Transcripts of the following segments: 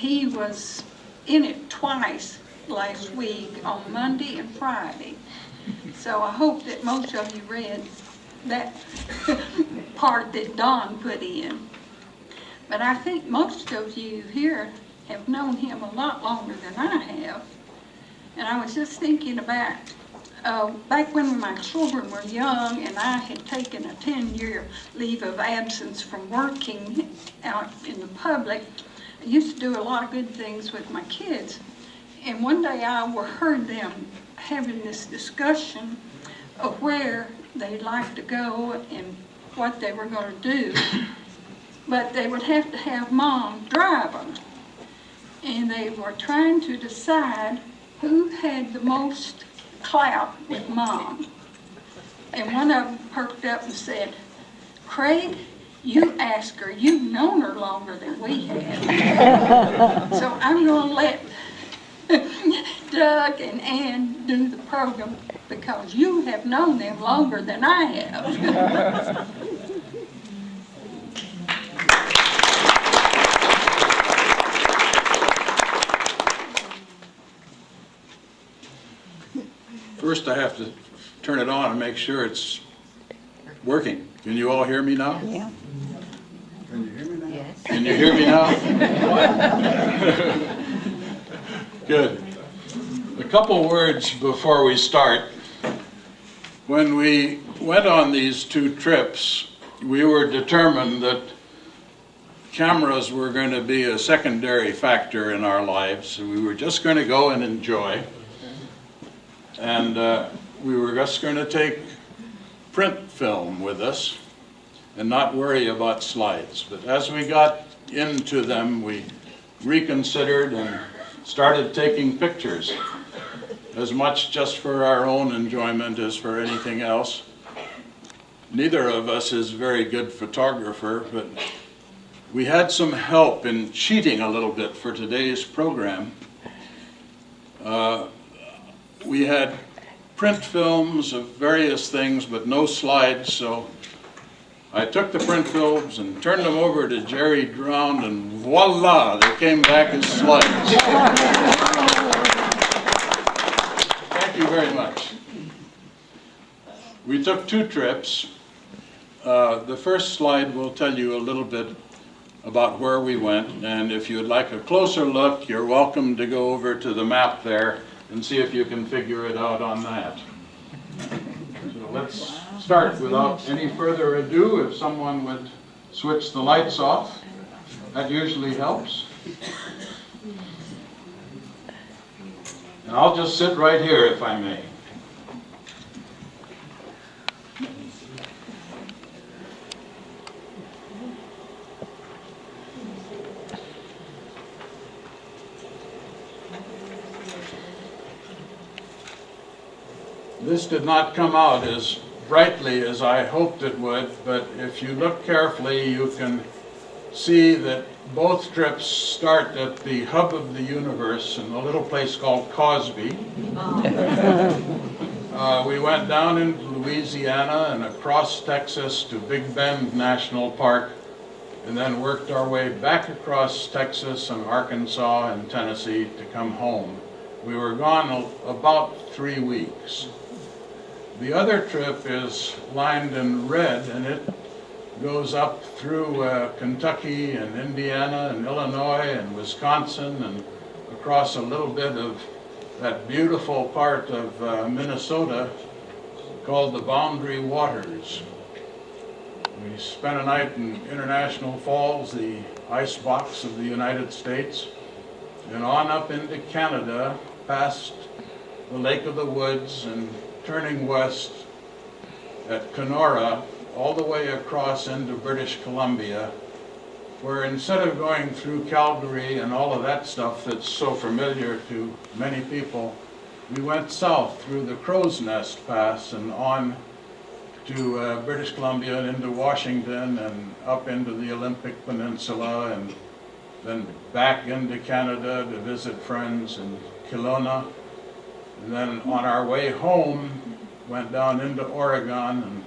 he was in it twice last week, on Monday and Friday. So I hope that most of you read that part that Don put in. But I think most of you here have known him a lot longer than I have. And I was just thinking about back when my children were young and I had taken a 10-year leave of absence from working out in the public, I used to do a lot of good things with my kids. And one day I heard them having this discussion of where they'd like to go and what they were going to do. But they would have to have Mom drive them. And they were trying to decide who had the most clout with Mom. And one of them perked up and said, "Craig, you ask her. You've known her longer than we have." So I'm going to let Doug and Ann do the program because you have known them longer than I have. First, I have to turn it on and make sure it's working. Can you all hear me now? Yeah. Can you hear me now? Yes. Can you hear me now? Good. A couple words before we start. When we went on these 2 trips, we were determined that cameras were going to be a secondary factor in our lives. We were just going to go and enjoy. And we were just going to take print film with us and not worry about slides. But as we got into them, we reconsidered and started taking pictures, as much just for our own enjoyment as for anything else. Neither of us is a very good photographer, but we had some help in cheating a little bit for today's program. We had print films of various things, but no slides, so I took the print films and turned them over to Jerry Dround, and voila, they came back as slides. Thank you very much. We took 2 trips. The first slide will tell you a little bit about where we went, and if you'd like a closer look, you're welcome to go over to the map there and see if you can figure it out on that. So let's start without any further ado. If someone would switch the lights off, that usually helps. And I'll just sit right here if I may. This did not come out as brightly as I hoped it would, but if you look carefully, you can see that both trips start at the hub of the universe in a little place called Cosby. We went down into Louisiana and across Texas to Big Bend National Park, and then worked our way back across Texas and Arkansas and Tennessee to come home. We were gone about 3 weeks. The other trip is lined in red, and it goes up through Kentucky and Indiana and Illinois and Wisconsin and across a little bit of that beautiful part of Minnesota called the Boundary Waters. We spent a night in International Falls, the ice box of the United States, and on up into Canada, past the Lake of the Woods and turning west at Kenora, all the way across into British Columbia, where instead of going through Calgary and all of that stuff that's so familiar to many people, we went south through the Crow's Nest Pass and on to British Columbia and into Washington and up into the Olympic Peninsula and then back into Canada to visit friends in Kelowna. And then on our way home, went down into Oregon and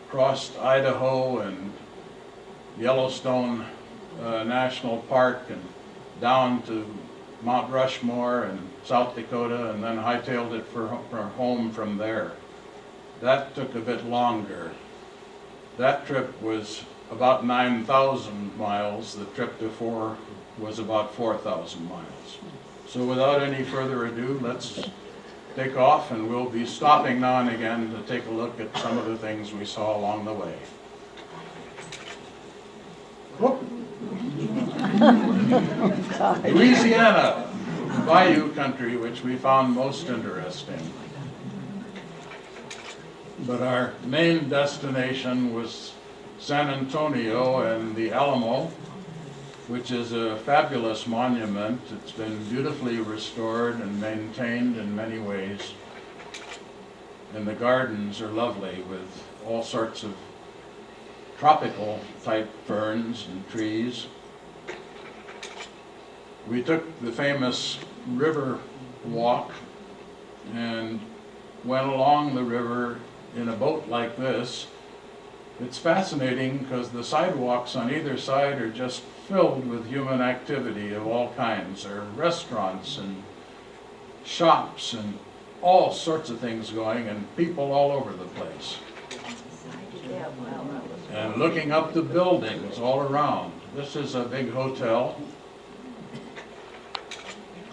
crossed Idaho and Yellowstone National Park and down to Mount Rushmore and South Dakota, and then hightailed it for home from there. That took a bit longer. That trip was about 9,000 miles. The trip before was about 4,000 miles. So without any further ado, let's take off, and we'll be stopping now and again to take a look at some of the things we saw along the way. Whoop. Louisiana, bayou country, which we found most interesting. But our main destination was San Antonio and the Alamo, which is a fabulous monument. It's been beautifully restored and maintained in many ways. And the gardens are lovely with all sorts of tropical type ferns and trees. We took the famous river walk and went along the river in a boat like this. It's fascinating because the sidewalks on either side are just filled with human activity of all kinds. There are restaurants and shops and all sorts of things going, and people all over the place. And looking up the buildings all around. This is a big hotel.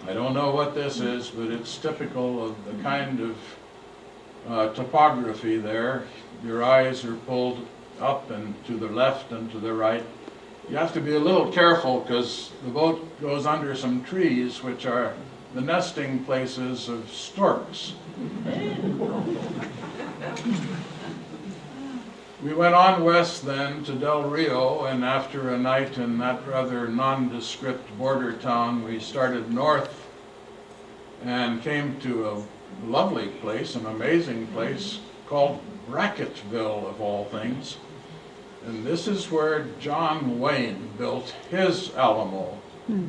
I don't know what this is, but it's typical of the kind of topography there. Your eyes are pulled up and to the left and to the right. You have to be a little careful because the boat goes under some trees, which are the nesting places of storks. We went on west then to Del Rio, and after a night in that rather nondescript border town, we started north and came to a lovely place, an amazing place called Brackettville, of all things. And this is where John Wayne built his Alamo,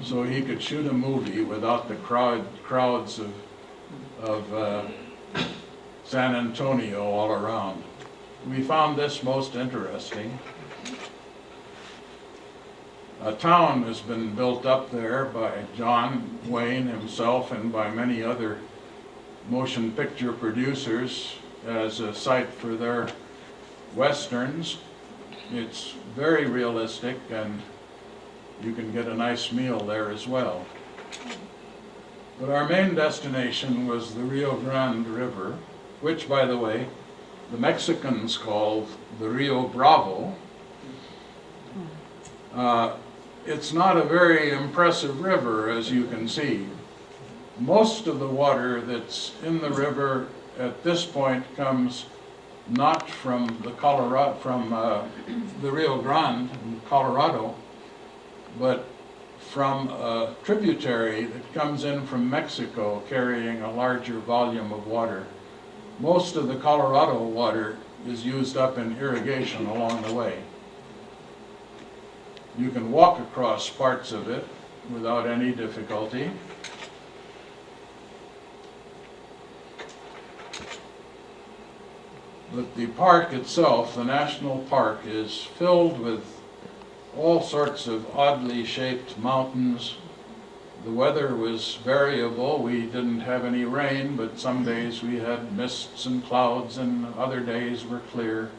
so he could shoot a movie without the crowds of San Antonio all around. We found this most interesting. A town has been built up there by John Wayne himself and by many other motion picture producers as a site for their westerns. It's very realistic, and you can get a nice meal there as well. But our main destination was the Rio Grande River, which, by the way, the Mexicans called the Rio Bravo. It's not a very impressive river, as you can see. Most of the water that's in the river at this point comes not from the the Rio Grande in Colorado, but from a tributary that comes in from Mexico carrying a larger volume of water. Most of the Colorado water is used up in irrigation along the way. You can walk across parts of it without any difficulty. But the park itself, the national park, is filled with all sorts of oddly shaped mountains. The weather was variable. We didn't have any rain, but some days we had mists and clouds, and other days were clear.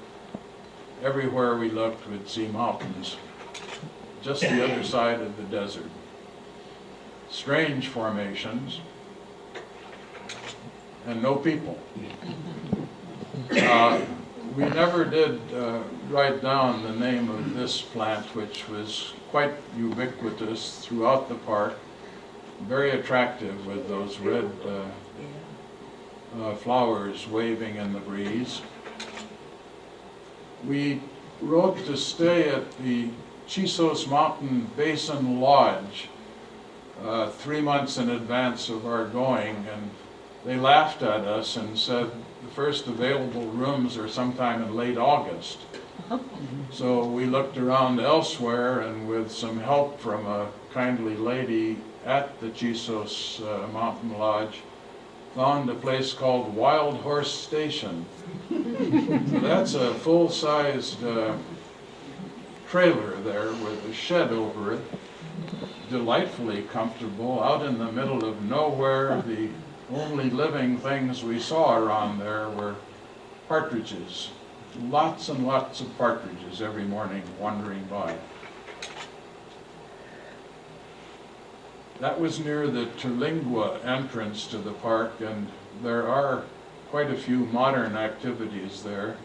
Everywhere we looked, we'd see mountains, just the other side of the desert. Strange formations, and no people. We never did write down the name of this plant, which was quite ubiquitous throughout the park, very attractive with those red flowers waving in the breeze. We wrote to stay at the Chisos Mountain Basin Lodge 3 months in advance of our going, and they laughed at us and said the first available rooms are sometime in late August. So we looked around elsewhere, and with some help from a kindly lady at the Chisos Mountain Lodge, found a place called Wild Horse Station. So that's a full-sized trailer there with a shed over it. delightfully comfortable out in the middle of nowhere. The only living things we saw around there were partridges. Lots and lots of partridges every morning wandering by. That was near the Terlingua entrance to the park, and there are quite a few modern activities there.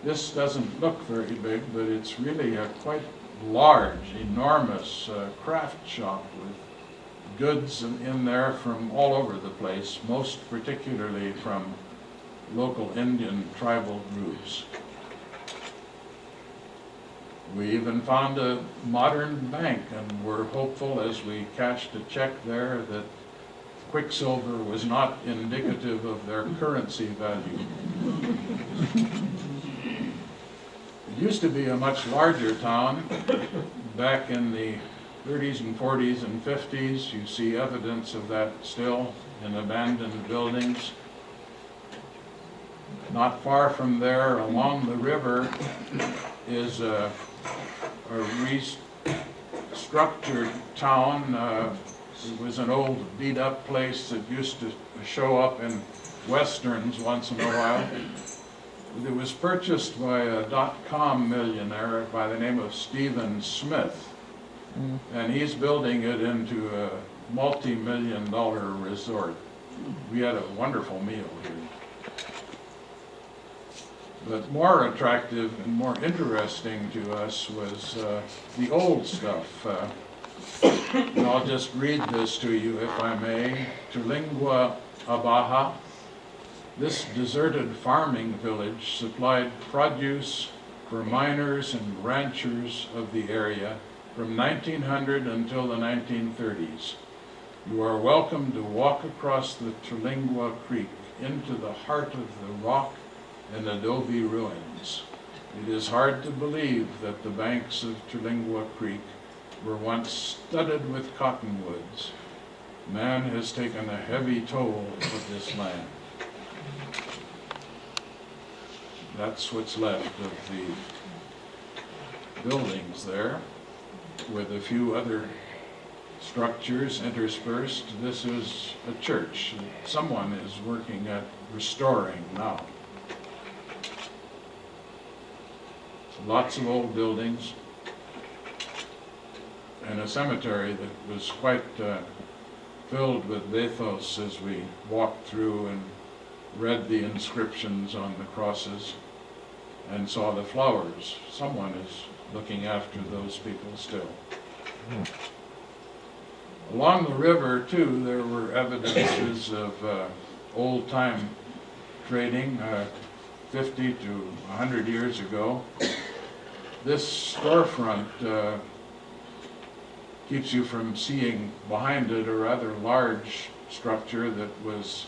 This doesn't look very big, but it's really a quite large, enormous craft shop with goods in there from all over the place, most particularly from local Indian tribal groups. We even found a modern bank, and were hopeful as we cashed a check there that quicksilver was not indicative of their currency value. It used to be a much larger town. Back in the 30s and 40s and 50s, you see evidence of that still in abandoned buildings. Not far from there, along the river, is a restructured town. It was an old beat-up place that used to show up in westerns once in a while. It was purchased by a dot-com millionaire by the name of Stephen Smith, and he's building it into a multi-million-dollar resort. We had a wonderful meal here. But more attractive and more interesting to us was the old stuff. And I'll just read this to you, if I may. Terlingua Abaha. This deserted farming village supplied produce for miners and ranchers of the area from 1900 until the 1930s. You are welcome to walk across the Terlingua Creek into the heart of the rock and adobe ruins. It is hard to believe that the banks of Terlingua Creek were once studded with cottonwoods. Man has taken a heavy toll of this land. That's what's left of the buildings there, with a few other structures interspersed. This is a church that someone is working at restoring now. Lots of old buildings, and a cemetery that was quite filled with bathos as we walked through and read the inscriptions on the crosses and saw the flowers. Someone is looking after those people still. Along the river, too, there were evidences of old-time trading 50 to 100 years ago. This storefront keeps you from seeing behind it a rather large structure that was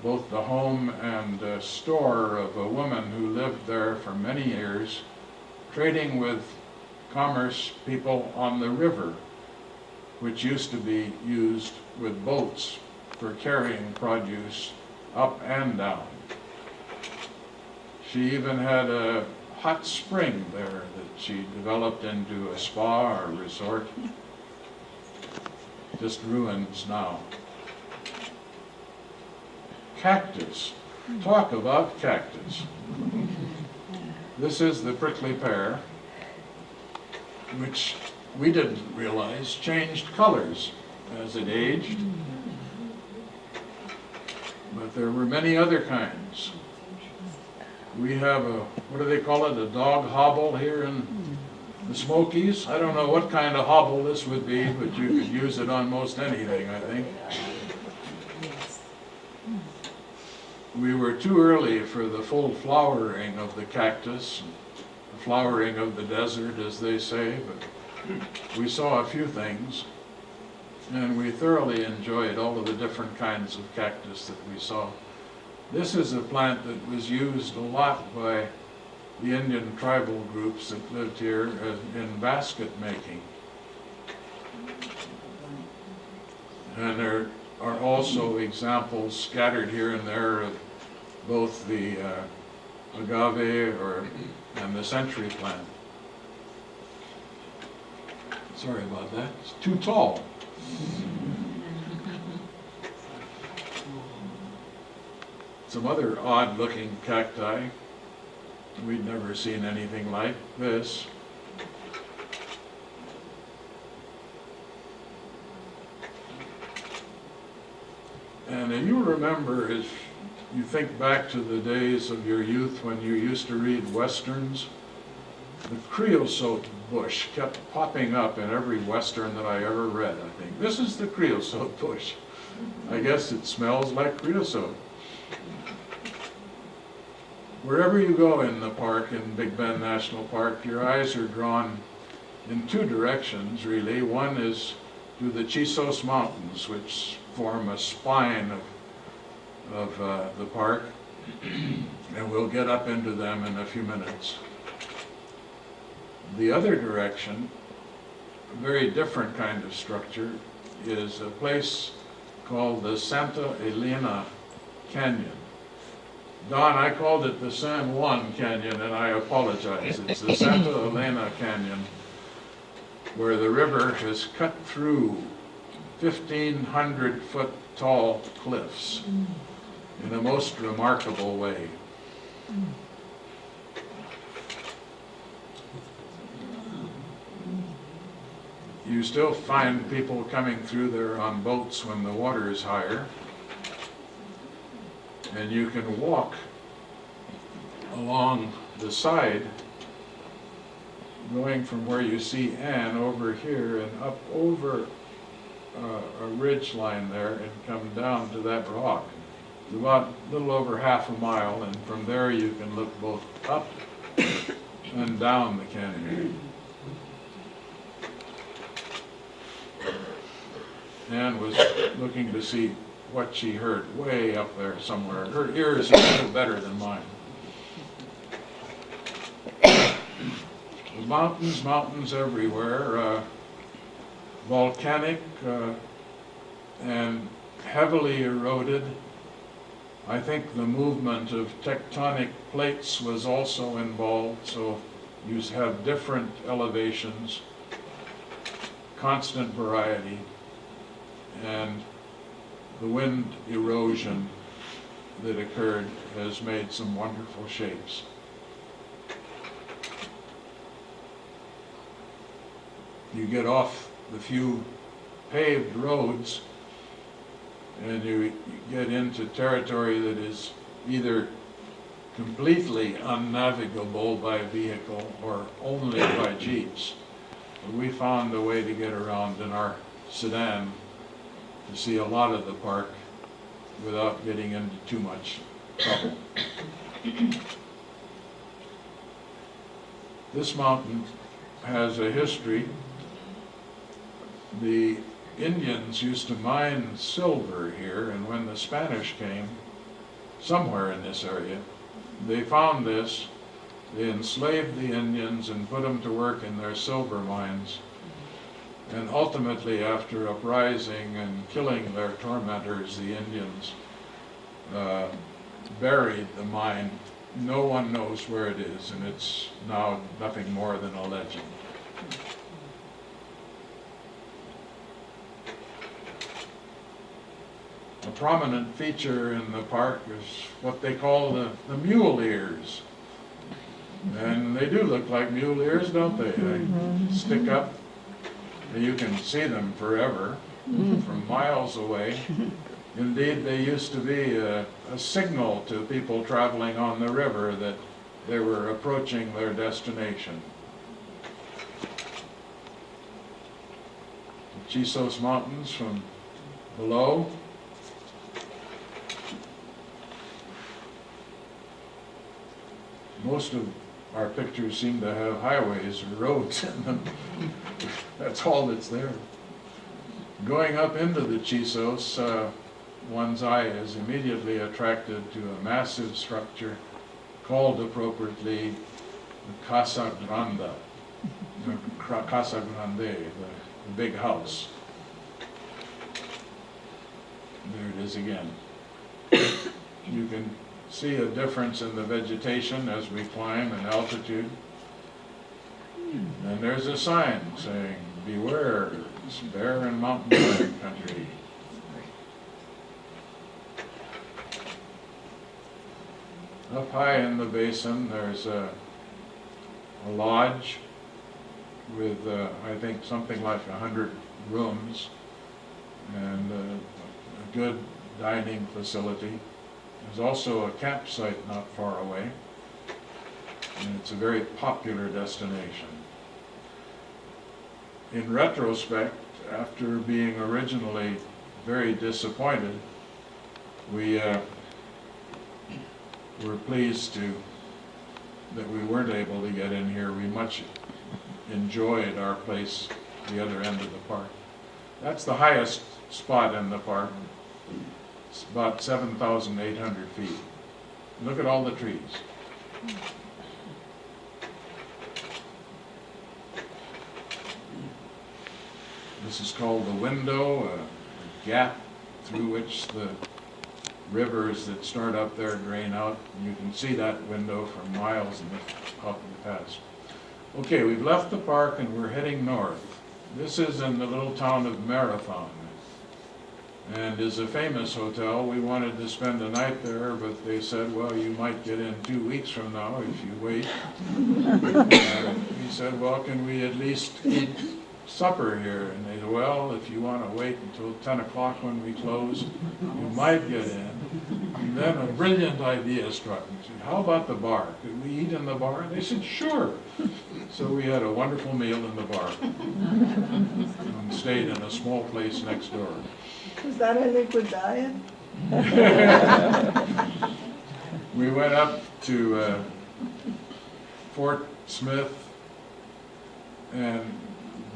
both the home and store of a woman who lived there for many years, trading with commerce people on the river, which used to be used with boats for carrying produce up and down. She even had a hot spring there that she developed into a spa or resort. Just ruins now. Cactus. Talk about cactus. This is the prickly pear, which we didn't realize changed colors as it aged. But there were many other kinds. We have a, what do they call it, a dog hobble here in the Smokies. I don't know what kind of hobble this would be, but you could use it on most anything, I think. We were too early for the full flowering of the cactus, the flowering of the desert, as they say, but we saw a few things, and we thoroughly enjoyed all of the different kinds of cactus that we saw. This is a plant that was used a lot by the Indian tribal groups that lived here in basket making. And there are also examples scattered here and there of both the agave and the century plant. Sorry about that. It's too tall. Some other odd-looking cacti. We'd never seen anything like this. And you remember, if you think back to the days of your youth when you used to read Westerns, the creosote bush kept popping up in every Western that I ever read, I think. This is the creosote bush. I guess it smells like creosote. Wherever you go in the park, in Big Bend National Park, your eyes are drawn in two directions, really. One is to the Chisos Mountains, which form a spine of the park, and we'll get up into them in a few minutes. The other direction, a very different kind of structure, is a place called the Santa Elena Canyon. Don, I called it the San Juan Canyon, and I apologize. It's the Santa Elena Canyon, where the river has cut through 1,500-foot tall cliffs in a most remarkable way. You still find people coming through there on boats when the water is higher. And you can walk along the side, going from where you see Ann over here and up over a ridge line there and come down to that rock. It's about a little over half a mile, and from there you can look both up and down the canyon. Ann was looking to see what she heard way up there somewhere. Her ears are a little better than mine. The mountains everywhere, volcanic and heavily eroded. I think the movement of tectonic plates was also involved, so you have different elevations, constant variety, and the wind erosion that occurred has made some wonderful shapes. You get off the few paved roads and you get into territory that is either completely unnavigable by vehicle or only by jeeps. But we found a way to get around in our sedan to see a lot of the park without getting into too much trouble. This mountain has a history. The Indians used to mine silver here, and when the Spanish came, somewhere in this area, they found this. They enslaved the Indians and put them to work in their silver mines. And ultimately, after uprising and killing their tormentors, the Indians buried the mine. No one knows where it is, and it's now nothing more than a legend. A prominent feature in the park is what they call the mule ears. And they do look like mule ears, don't they? They stick up. You can see them forever, from miles away. Indeed, they used to be a signal to people traveling on the river that they were approaching their destination. The Chisos Mountains from below. Most of our pictures seem to have highways or roads in them. That's all that's there. Going up into the Chisos, one's eye is immediately attracted to a massive structure called appropriately the Casa Grande, the big house. There it is again. You can see a difference in the vegetation as we climb in altitude. And there's a sign saying beware, it's bear and mountain lion country. Up high in the basin, there's a lodge with, I think, something like 100 rooms and a good dining facility. There's also a campsite not far away, and it's a very popular destination. In retrospect, after being originally very disappointed, we were pleased that we weren't able to get in here. We much enjoyed our place at the other end of the park. That's the highest spot in the park. It's about 7,800 feet. Look at all the trees. This is called the window, a gap through which the rivers that start up there drain out. You can see that window for miles up in the past. Okay, we've left the park and we're heading north. This is in the little town of Marathon, and is a famous hotel. We wanted to spend the night there, but they said, well, you might get in 2 weeks from now if you wait. And we said, well, can we at least eat supper here? And they said, well, if you want to wait until 10 o'clock when we close, you might get in. And then a brilliant idea struck me. Said, how about the bar? Could we eat in the bar? And they said, sure. So we had a wonderful meal in the bar and stayed in a small place next door. Was that a liquid diet? We went up to Fort Smith and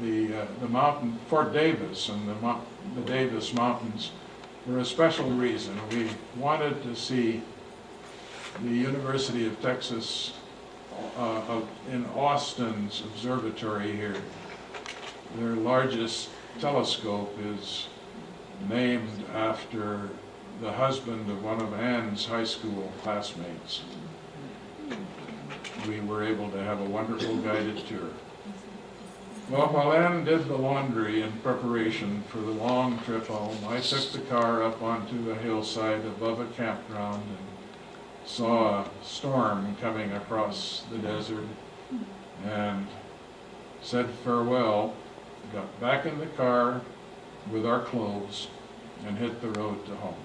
the mountain, Fort Davis, and the Davis Mountains for a special reason. We wanted to see the University of Texas in Austin's observatory here. Their largest telescope is named after the husband of one of Ann's high school classmates. We were able to have a wonderful guided tour. Well, while Ann did the laundry in preparation for the long trip home, I took the car up onto a hillside above a campground and saw a storm coming across the desert and said farewell, got back in the car with our clothes and hit the road to home.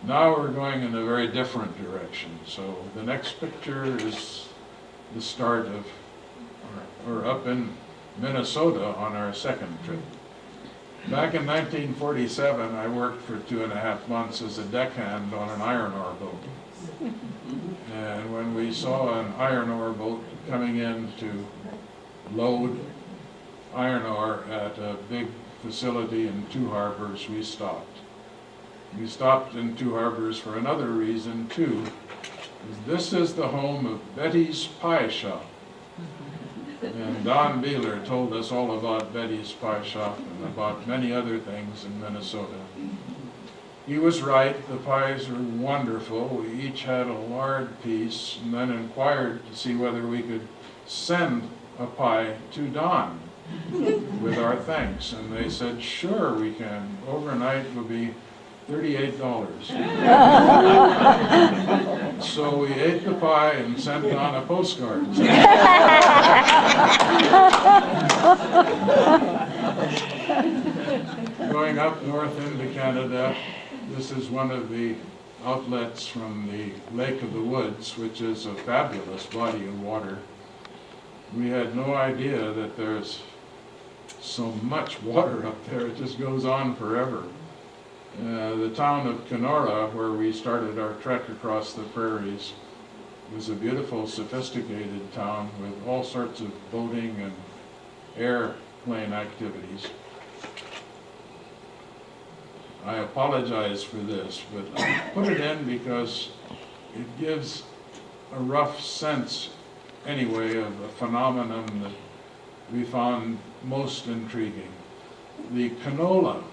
Now we're going in a very different direction. So the next picture is the start of, or up in Minnesota on our second trip. Back in 1947, I worked for 2.5 months as a deckhand on an iron ore boat. And when we saw an iron ore boat coming in to load iron ore at a big facility in Two Harbors, we stopped. We stopped in Two Harbors for another reason too. This is the home of Betty's Pie Shop. And Don Beeler told us all about Betty's Pie Shop and about many other things in Minnesota. He was right, the pies were wonderful. We each had a lard piece and then inquired to see whether we could send a pie to Don with our thanks. And they said, sure we can. Overnight will be $38. So we ate the pie and sent Don a postcard. Going up north into Canada, this is one of the outlets from the Lake of the Woods, which is a fabulous body of water. We had no idea that there's so much water up there. It just goes on forever. The town of Kenora, where we started our trek across the prairies, was a beautiful, sophisticated town with all sorts of boating and airplane activities. I apologize for this, but I put it in because it gives a rough sense, anyway, of a phenomenon that we found most intriguing. The canola.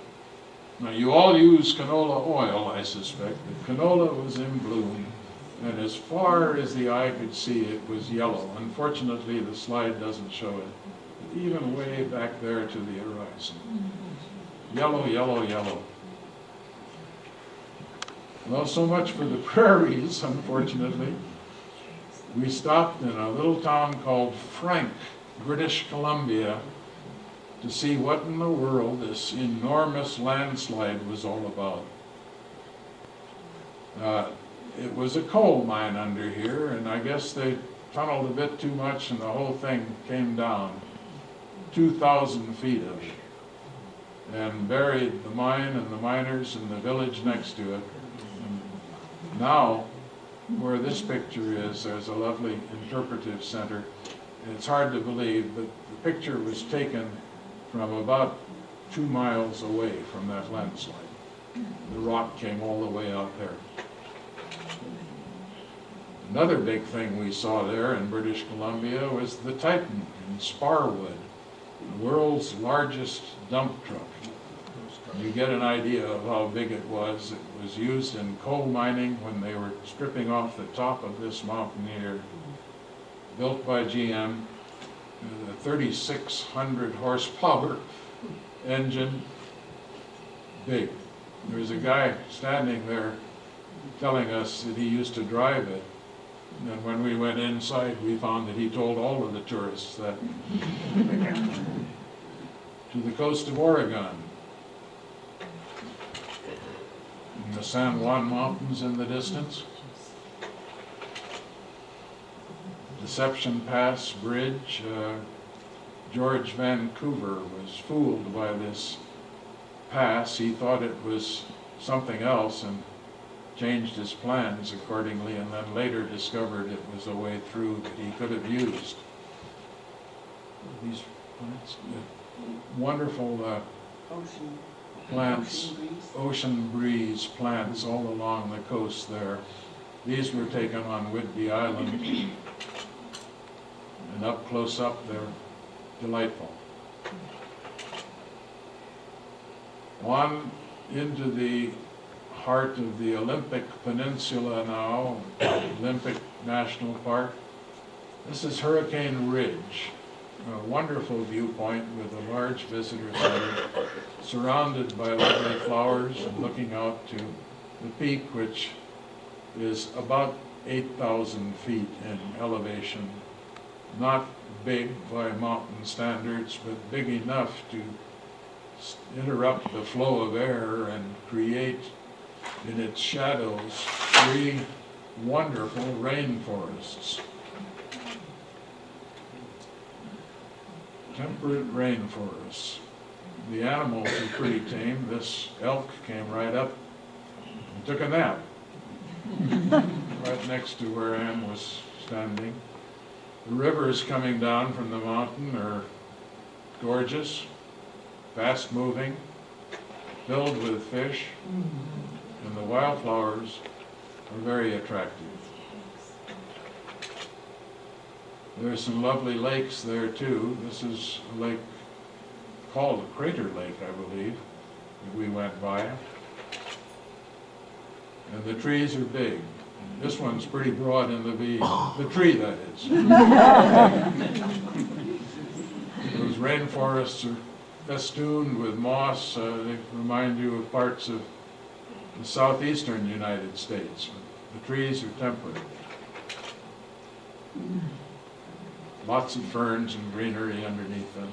Now, you all use canola oil, I suspect, but canola was in bloom, and as far as the eye could see, it was yellow. Unfortunately, the slide doesn't show it even way back there to the horizon. Yellow, yellow, yellow. Well, so much for the prairies, unfortunately. We stopped in a little town called Frank, British Columbia, to see what in the world this enormous landslide was all about. It was a coal mine under here, and I guess they tunneled a bit too much and the whole thing came down, 2,000 feet of it, and buried the mine and the miners and the village next to it. And now, where this picture is, there's a lovely interpretive center. It's hard to believe, but the picture was taken from about 2 miles away from that landslide. The rock came all the way out there. Another big thing we saw there in British Columbia was the Titan in Sparwood, the world's largest dump truck. You get an idea of how big it was. It was used in coal mining when they were stripping off the top of this mountain here. Built by GM, the 3,600 horsepower engine, big. There was a guy standing there telling us that he used to drive it. And when we went inside, we found that he told all of the tourists that. To the coast of Oregon. And the San Juan Mountains in the distance. Deception Pass Bridge. George Vancouver was fooled by this pass. He thought it was something else and changed his plans accordingly, and then later discovered it was a way through that he could have used. These plants, wonderful plants, ocean breeze plants all along the coast there. These were taken on Whidbey Island, and up close up, they're delightful. On into the heart of the Olympic Peninsula now, Olympic National Park. This is Hurricane Ridge, a wonderful viewpoint with a large visitor center, surrounded by lovely flowers and looking out to the peak, which is about 8,000 feet in elevation. Not big by mountain standards, but big enough to interrupt the flow of air and create in its shadows 3 wonderful rainforests. Temperate rainforests. The animals are pretty tame. This elk came right up and took a nap right next to where Ann was standing. The rivers coming down from the mountain are gorgeous, fast moving, filled with fish, and the wildflowers are very attractive. There's some lovely lakes there too. This is a lake called a Crater Lake, I believe, that we went by. And the trees are big. This one's pretty broad in the V. The tree, that is. Those rainforests are festooned with moss. They remind you of parts of the southeastern United States. The trees are temperate. Lots of ferns and greenery underneath them.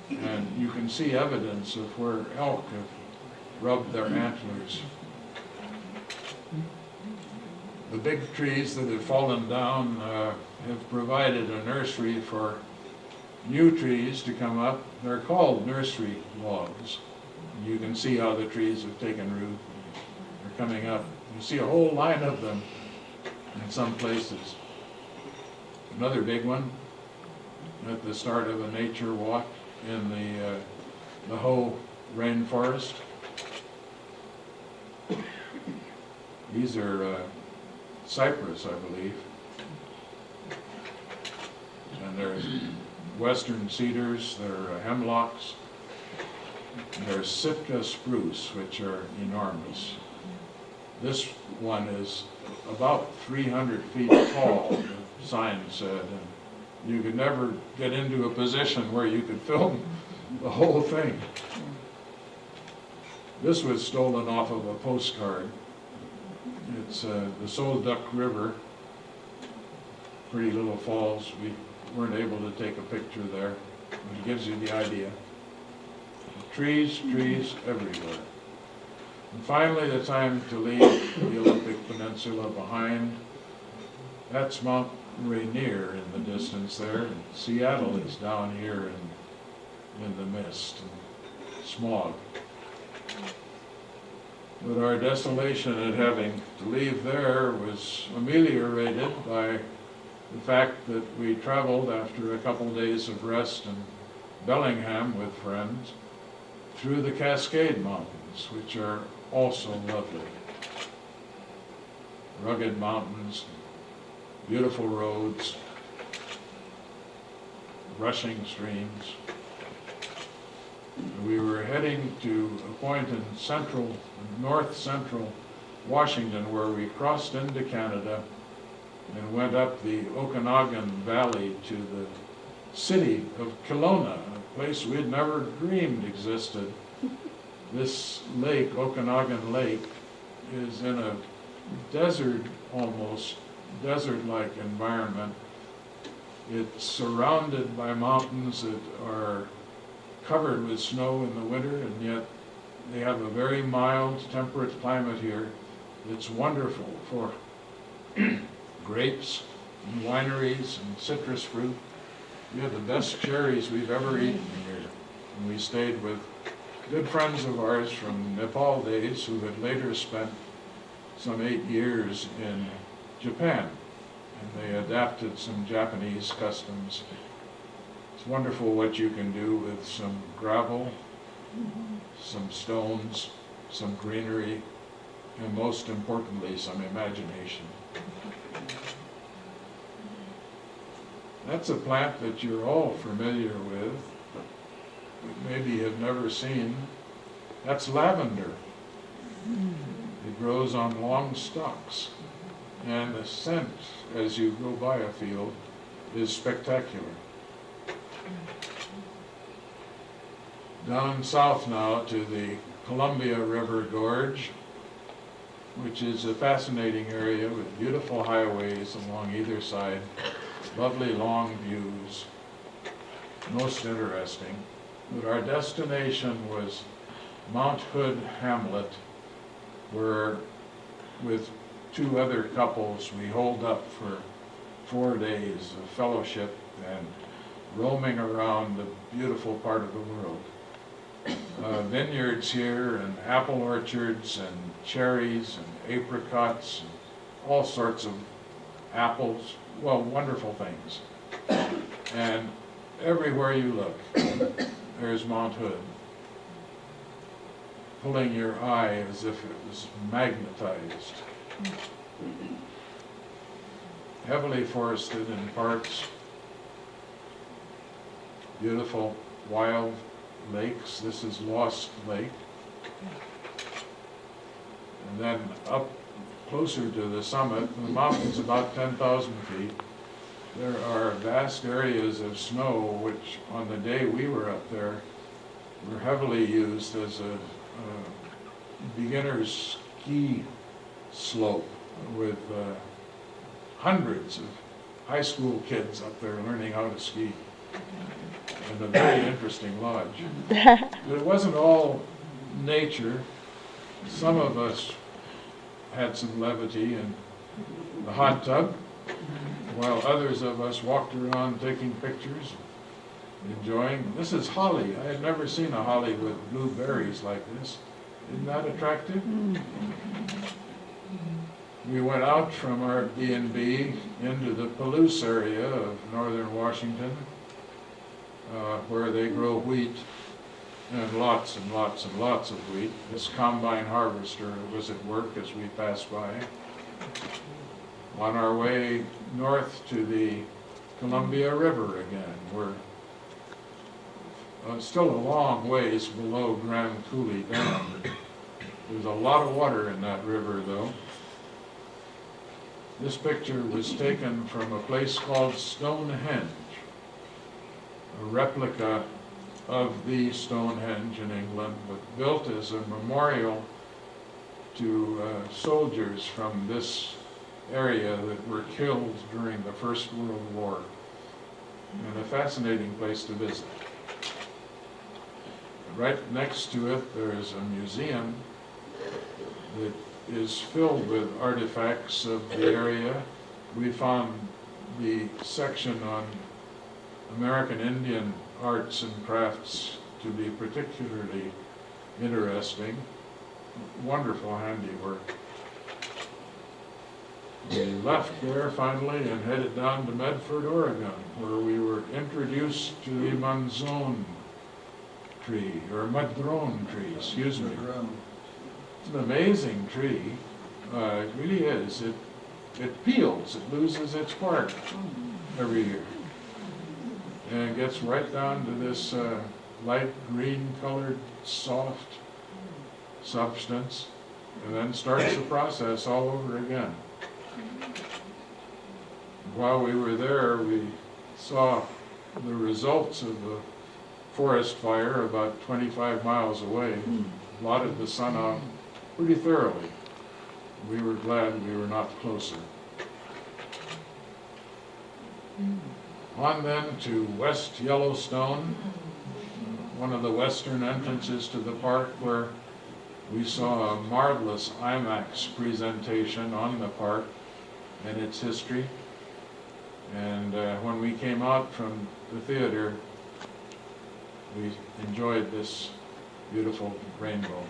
And you can see evidence of where elk have rubbed their antlers. The big trees that have fallen down have provided a nursery for new trees to come up. They're called nursery logs. You can see how the trees have taken root. They're coming up. You see a whole line of them in some places. Another big one at the start of a nature walk in the Hoh rainforest. These are cypress, I believe. And there's western cedars, there are hemlocks, and there's Sitka spruce, which are enormous. This one is about 300 feet tall, the sign said, and you could never get into a position where you could film the whole thing. This was stolen off of a postcard. It's the Solduck River, pretty little falls. We weren't able to take a picture there, but it gives you the idea. Trees, trees everywhere. And finally, the time to leave the Olympic Peninsula behind. That's Mount Rainier in the distance there. And Seattle is down here in the mist and smog. But our desolation at having to leave there was ameliorated by the fact that we traveled after a couple days of rest in Bellingham with friends through the Cascade Mountains, which are also lovely. Rugged mountains, beautiful roads, rushing streams. We were heading to a point in north central Washington where we crossed into Canada and went up the Okanagan Valley to the city of Kelowna, a place we had never dreamed existed. This lake, Okanagan Lake, is in a desert, almost desert-like environment. It's surrounded by mountains that are covered with snow in the winter, and yet they have a very mild, temperate climate here. It's wonderful for grapes and wineries and citrus fruit. We have the best cherries we've ever eaten here. And we stayed with good friends of ours from Nepal days who had later spent some 8 years in Japan, and they adapted some Japanese customs. It's wonderful what you can do with some gravel, some stones, some greenery, and most importantly, some imagination. That's a plant that you're all familiar with, but maybe have never seen. That's lavender. It grows on long stalks, and the scent as you go by a field is spectacular. Down south now to the Columbia River Gorge, which is a fascinating area with beautiful highways along either side, lovely long views, most interesting. But our destination was Mount Hood Hamlet, where with 2 other couples we holed up for 4 days of fellowship and roaming around the beautiful part of the world. Vineyards here and apple orchards and cherries and apricots and all sorts of apples, well, wonderful things. And everywhere you look, there's Mount Hood, pulling your eye as if it was magnetized. Heavily forested in parts, beautiful wild lakes. This is Lost Lake. And then up closer to the summit, the mountain's about 10,000 feet. There are vast areas of snow, which on the day we were up there, were heavily used as a beginner's ski slope with hundreds of high school kids up there learning how to ski. And a very interesting lodge. But it wasn't all nature. Some of us had some levity in the hot tub, while others of us walked around taking pictures, enjoying. This is holly. I had never seen a holly with blue berries like this. Isn't that attractive? We went out from our B&B into the Palouse area of northern Washington, where they grow wheat, and lots and lots and lots of wheat. This combine harvester was at work as we passed by. On our way north to the Columbia River again, we're still a long ways below Grand Coulee Dam. There's a lot of water in that river, though. This picture was taken from a place called Stonehenge, a replica of the Stonehenge in England, but built as a memorial to soldiers from this area that were killed during the First World War, and a fascinating place to visit. Right next to it, there is a museum that is filled with artifacts of the area. We found the section on American Indian arts and crafts to be particularly interesting. Wonderful handiwork. We left there finally and headed down to Medford, Oregon, where we were introduced to the Manzone tree, or Madrone tree, excuse me. It's an amazing tree. It really is. It peels. It loses its bark every year. And it gets right down to this light green colored soft substance, and then starts the process all over again. While we were there, we saw the results of a forest fire about 25 miles away. Blotted the sun out pretty thoroughly. We were glad we were not closer. On then to West Yellowstone, one of the western entrances to the park, where we saw a marvelous IMAX presentation on the park and its history. And when we came out from the theater, we enjoyed this beautiful rainbow.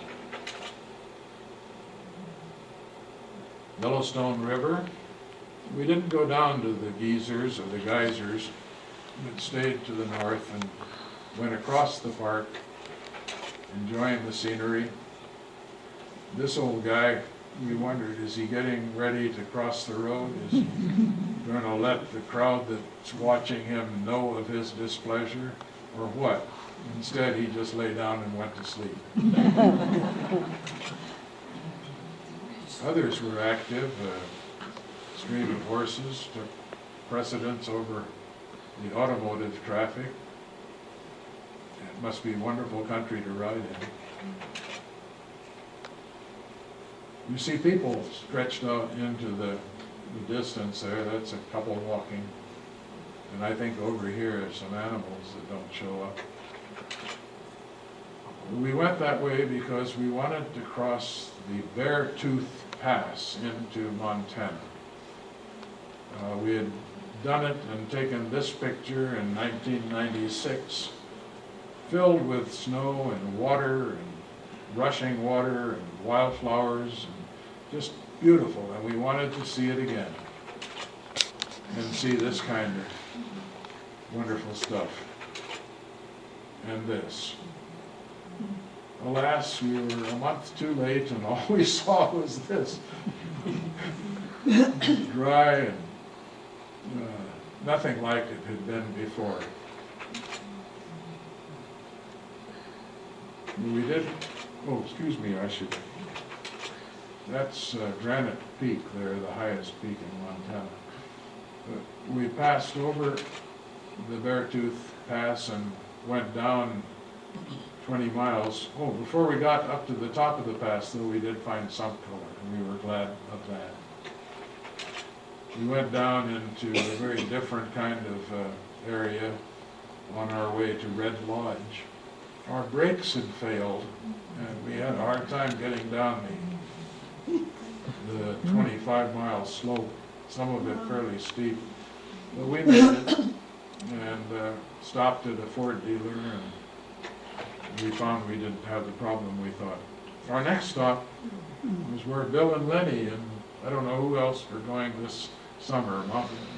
Yellowstone River. We didn't go down to the geysers or the geysers, but stayed to the north and went across the park, enjoying the scenery. This old guy, we wondered, is he getting ready to cross the road? Is he going to let the crowd that's watching him know of his displeasure, or what? Instead, he just lay down and went to sleep. Others were active. A stream of horses took precedence over the automotive traffic. It must be a wonderful country to ride in. You see people stretched out into the distance there. That's a couple walking. And I think over here are some animals that don't show up. We went that way because we wanted to cross the Beartooth Pass into Montana. We had done it and taken this picture in 1996, filled with snow and water and rushing water and wildflowers, and just beautiful, and we wanted to see it again and see this kind of wonderful stuff. And this. Alas, we were a month too late, and all we saw was this. Dry and nothing like it had been before. We did, oh, excuse me, that's Granite Peak there, the highest peak in Montana. We passed over the Beartooth Pass and went down 20 miles. Oh, before we got up to the top of the pass, though, we did find some color, and we were glad of that. We went down into a very different kind of area on our way to Red Lodge. Our brakes had failed, and we had a hard time getting down the 25-mile slope, some of it fairly steep. But we made it and stopped at a Ford dealer, and we found we didn't have the problem we thought. Our next stop was where Bill and Lenny and I don't know who else were going this summer,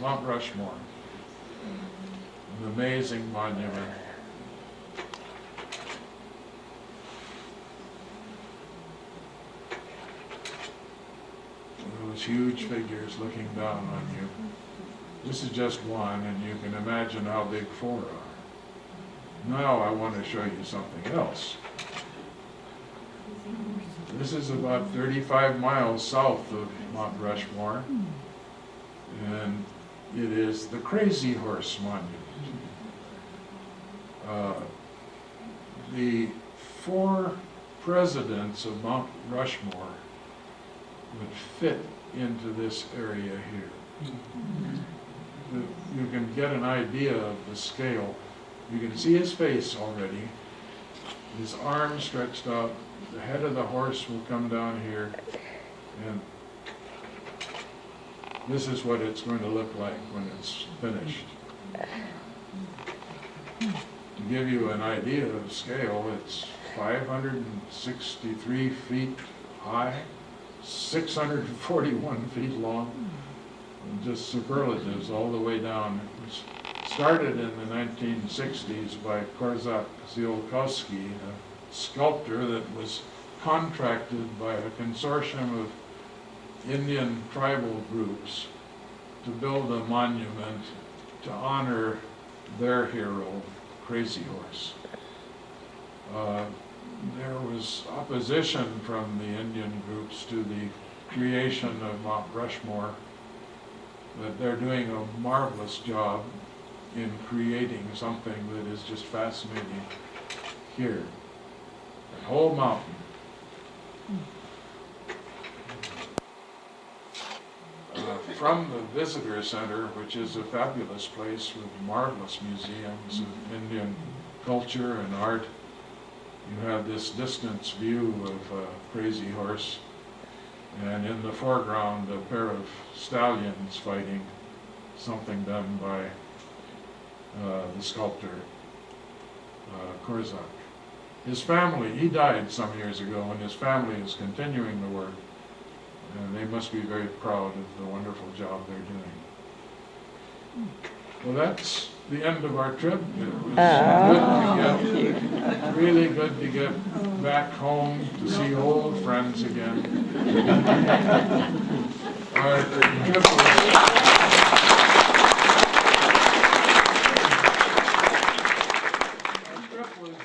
Mount Rushmore. An amazing monument. Those huge figures looking down on you. This is just one, and you can imagine how big four are. Now I want to show you something else. This is about 35 miles south of Mount Rushmore, And it is the Crazy Horse Monument. The 4 presidents of Mount Rushmore would fit into this area here. You can get an idea of the scale. You can see his face already. His arms stretched out. The head of the horse will come down here. And this is what it's going to look like when it's finished. To give you an idea of scale, it's 563 feet high, 641 feet long, and just superlatives all the way down. It was started in the 1960s by Korzak Ziolkowski, a sculptor that was contracted by a consortium of Indian tribal groups to build a monument to honor their hero, Crazy Horse. There was opposition from the Indian groups to the creation of Mount Rushmore, but they're doing a marvelous job in creating something that is just fascinating here. The whole mountain. From the visitor center, which is a fabulous place with marvelous museums of Indian culture and art, you have this distance view of Crazy Horse, and in the foreground a pair of stallions fighting, something done by the sculptor Korzak. His family, he died some years ago, and his family is continuing the work. And they must be very proud of the wonderful job they're doing. Well, that's the end of our trip. It was really good to get back home to see old friends again. Our trip was